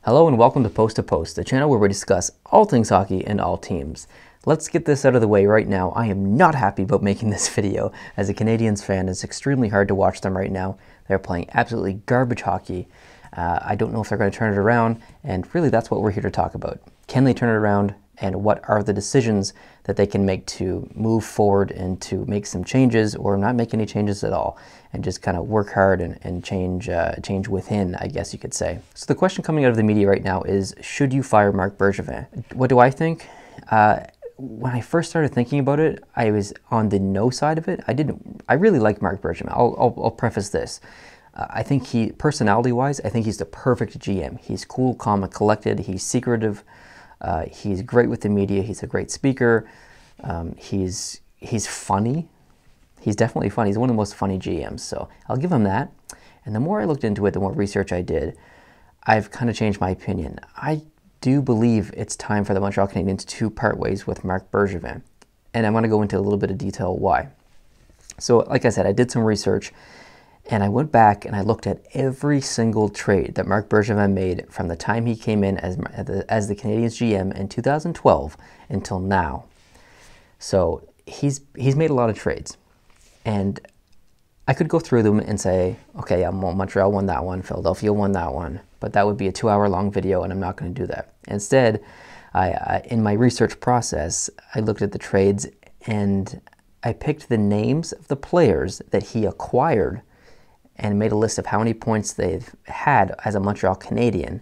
Hello and welcome to Post, the channel where we discuss all things hockey and all teams. Let's get this out of the way right now. I am not happy about making this video. As a Canadiens fan, it's extremely hard to watch them right now. They're playing absolutely garbage hockey. I don't know if they're going to turn it around, and really that's what we're here to talk about. Can they turn it around, and what are the decisions that they can make to move forward and to make some changes, or not make any changes at all, and just kind of work hard and change within, I guess you could say. So the question coming out of the media right now is, should you fire Marc Bergevin? What do I think? When I first started thinking about it, I was on the no side of it. I really like Marc Bergevin. I'll preface this. I think personality-wise, I think he's the perfect GM. He's cool, calm, and collected. He's secretive. He's great with the media. He's a great speaker. He's funny. He's definitely funny. He's one of the most funny GMs, so I'll give him that. And the more I looked into it, the more research I did, I've kind of changed my opinion. I do believe it's time for the Montreal Canadiens to part ways with Marc Bergevin. And I want to go into a little bit of detail why. So, like I said, I did some research, and I went back and I looked at every single trade that Marc Bergevin made from the time he came in as the Canadiens GM in 2012 until now. So he's made a lot of trades. And I could go through them and say, okay, Montreal won that one, Philadelphia won that one, but that would be a 2-hour-long video, and I'm not going to do that. Instead, in my research process, I looked at the trades and I picked the names of the players that he acquired and made a list of how many points they've had as a Montreal Canadien.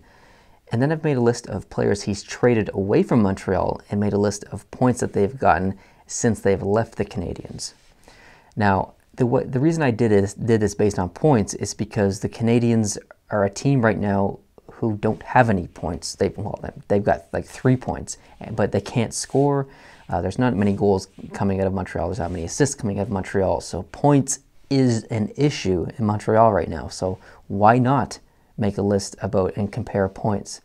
And then I've made a list of players he's traded away from Montreal and made a list of points that they've gotten since they've left the Canadiens. Now, the reason I did this based on points is because the Canadiens are a team right now who don't have any points. They've got like 3 points, but they can't score. There's not many goals coming out of Montreal. There's not many assists coming out of Montreal. So points is an issue in Montreal right now. So why not make a list about and compare points?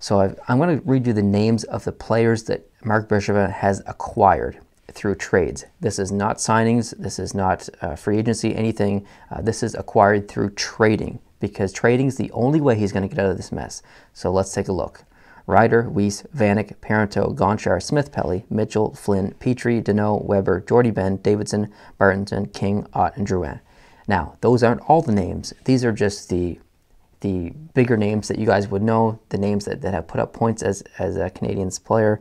So I'm going to read you the names of the players that Marc Bergevin has acquired through trades. This is not signings. This is not free agency, anything. This is acquired through trading, because trading is the only way he's going to get out of this mess. So let's take a look. Ryder, Weiss, Vanek, Parenteau, Gonchar, Smith-Pelly, Mitchell, Flynn, Petrie, Deneau, Weber, Jordy Ben, Davidson, Bartonton, King, Ott, and Drouin. Now, those aren't all the names. These are just the bigger names that you guys would know, the names that have put up points as a Canadiens player,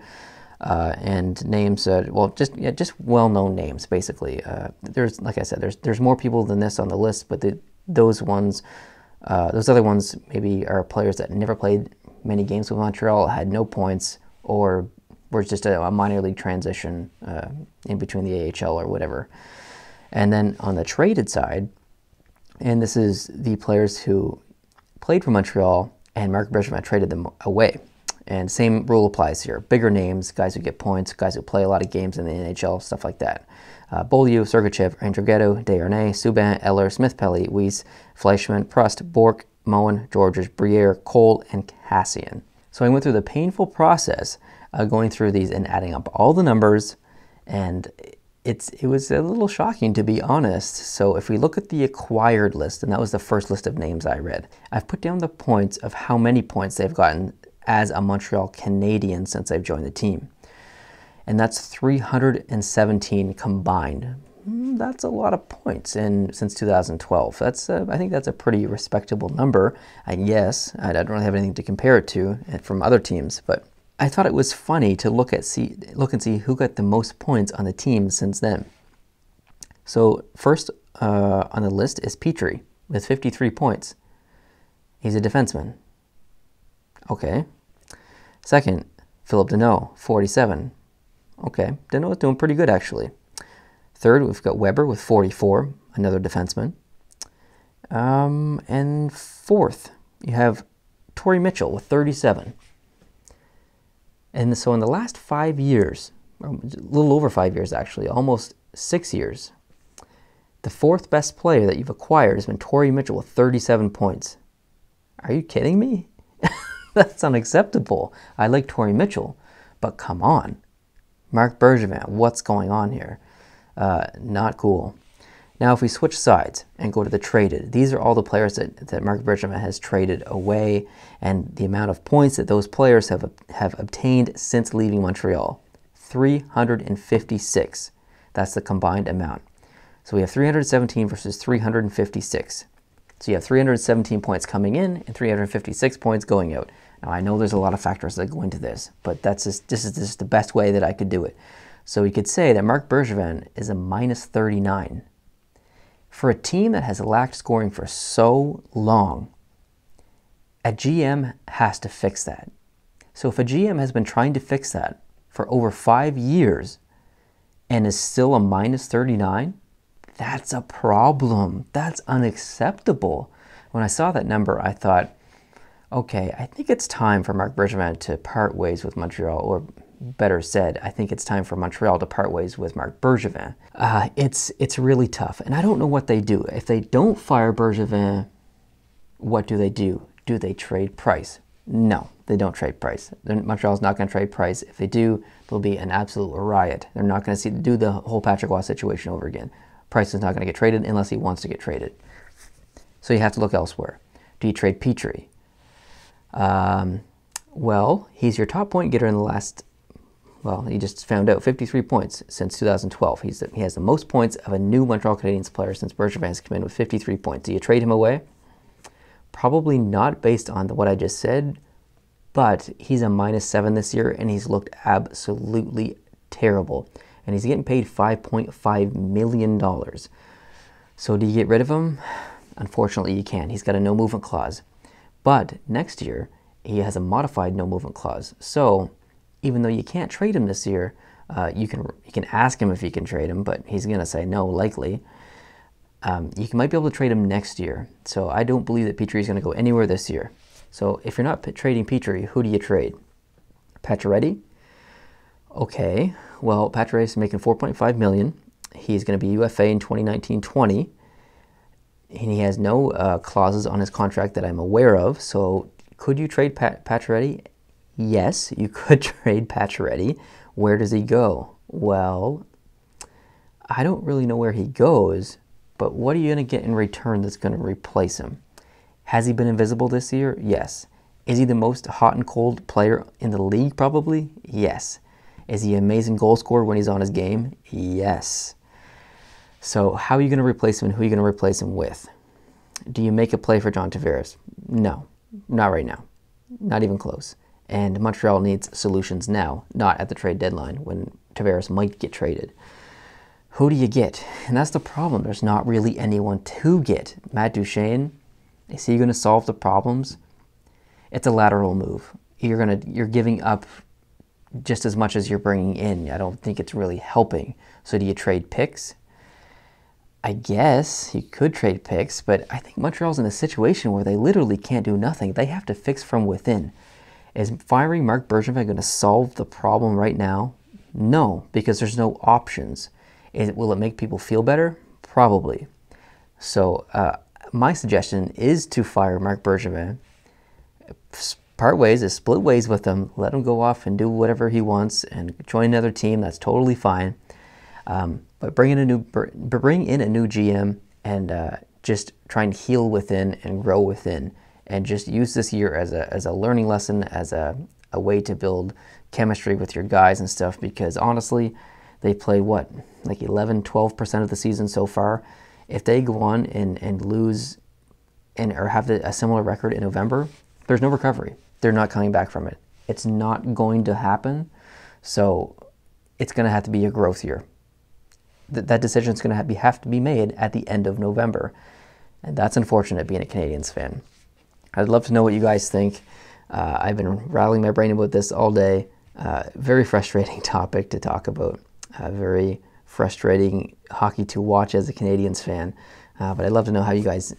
and names, just well-known names, basically. There's, like I said, there's more people than this on the list, but those other ones maybe are players that never played many games with Montreal, had no points, or were just a minor league transition in between the AHL or whatever. And then on the traded side, and this is the players who played for Montreal, and Marc Bergevin traded them away. And same rule applies here. Bigger names, guys who get points, guys who play a lot of games in the NHL, stuff like that. Beaulieu, Sergachev, Andrighetto, Desharnais, Subban, Eller, Smith-Pelly, Weiss, Fleischmann, Prost, Bourque, Moen, Georges, Briere, Cole, and Cassian. So I went through the painful process going through these and adding up all the numbers, and it was a little shocking, to be honest. So if we look at the acquired list, and that was the first list of names I read, I've put down the points of how many points they've gotten as a Montreal Canadien since I've joined the team. And that's 317 combined. That's a lot of points since 2012. I think that's a pretty respectable number, I guess. I don't really have anything to compare it to from other teams, but I thought it was funny to look and see who got the most points on the team since then. So first on the list is Petrie with 53 points. He's a defenseman. Okay. Second, Phillip Deneau, 47. Okay, Deneau is doing pretty good, actually. Third, we've got Weber with 44, another defenseman. And fourth, you have Torrey Mitchell with 37. And so in the last 5 years, or a little over 5 years actually, almost 6 years, the fourth best player that you've acquired has been Torrey Mitchell with 37 points. Are you kidding me? That's unacceptable. I like Torrey Mitchell, but come on. Marc Bergevin, what's going on here? Not cool. Now, if we switch sides and go to the traded, these are all the players that Marc Bergevin has traded away and the amount of points that those players have obtained since leaving Montreal. 356. That's the combined amount. So we have 317 versus 356. So you have 317 points coming in and 356 points going out. Now, I know there's a lot of factors that go into this, but this is just the best way that I could do it. So we could say that Marc Bergevin is a minus 39. For a team that has lacked scoring for so long, a GM has to fix that. So if a GM has been trying to fix that for over 5 years and is still a minus 39, that's a problem. That's unacceptable. When I saw that number, I thought, okay, I think it's time for Marc Bergevin to part ways with Montreal, or better said, I think it's time for Montreal to part ways with Marc Bergevin. It's really tough, and I don't know what they do. If they don't fire Bergevin, what do they do? Do they trade Price? No, they don't trade Price. Montreal's not going to trade Price. If they do, there'll be an absolute riot. They're not going to do the whole Patrick Roy situation over again. Price is not going to get traded unless he wants to get traded. So you have to look elsewhere. Do you trade Petrie? Well, he's your top point getter in the last, well, he just found out 53 points since 2012. He has the most points of a new Montreal Canadiens player since Bergevin has come in with 53 points. Do you trade him away? Probably not based on what I just said, but he's a minus 7 this year and he's looked absolutely terrible. And he's getting paid $5.5 million. So do you get rid of him? Unfortunately, you can. He's got a no movement clause. But next year, he has a modified no movement clause. So even though you can't trade him this year, you can ask him if you can trade him, but he's going to say no, likely. You might be able to trade him next year. So I don't believe that Petrie is going to go anywhere this year. So if you're not trading Petrie, who do you trade? Pacioretty? Okay, well, Pacioretty is making $4.5 million. He's going to be UFA in 2019-20. And he has no clauses on his contract that I'm aware of. So could you trade Pacioretty? Yes, you could trade Pacioretty. Where does he go? Well, I don't really know where he goes, but what are you going to get in return that's going to replace him? Has he been invisible this year? Yes. Is he the most hot and cold player in the league? Probably. Yes. Is he an amazing goal scorer when he's on his game? Yes. So how are you going to replace him and who are you going to replace him with? Do you make a play for John Tavares? No, not right now. Not even close. And Montreal needs solutions now, not at the trade deadline when Tavares might get traded. Who do you get? And that's the problem. There's not really anyone to get. Matt Duchene, is he going to solve the problems? It's a lateral move. You're giving up just as much as you're bringing in. I don't think it's really helping. So do you trade picks? I guess you could trade picks, but I think Montreal's in a situation where they literally can't do nothing. They have to fix from within. Is firing Marc Bergevin going to solve the problem right now? No, because there's no options. Will it make people feel better? Probably. So my suggestion is to fire Marc Bergevin, part ways, is split ways with him, let him go off and do whatever he wants and join another team. That's totally fine. But bring in a new GM and just try and heal within and grow within, and just use this year as a learning lesson, as a way to build chemistry with your guys and stuff. Because honestly, they play what, like 11-12% of the season so far. If they go on and lose or have a similar record in November, there's no recovery. They're not coming back from it. It's not going to happen. So it's going to have to be a growth year. That decision is going to have to be made at the end of November. And that's unfortunate being a Canadiens fan. I'd love to know what you guys think. I've been rattling my brain about this all day. Very frustrating topic to talk about. Very frustrating hockey to watch as a Canadiens fan. But I'd love to know how you guys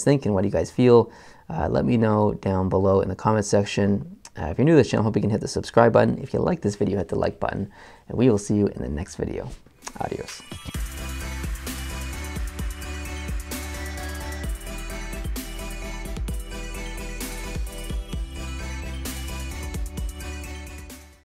think and what you guys feel. Let me know down below in the comment section. If you're new to this channel, I hope you can hit the subscribe button. If you like this video, hit the like button. And we will see you in the next video. Adios.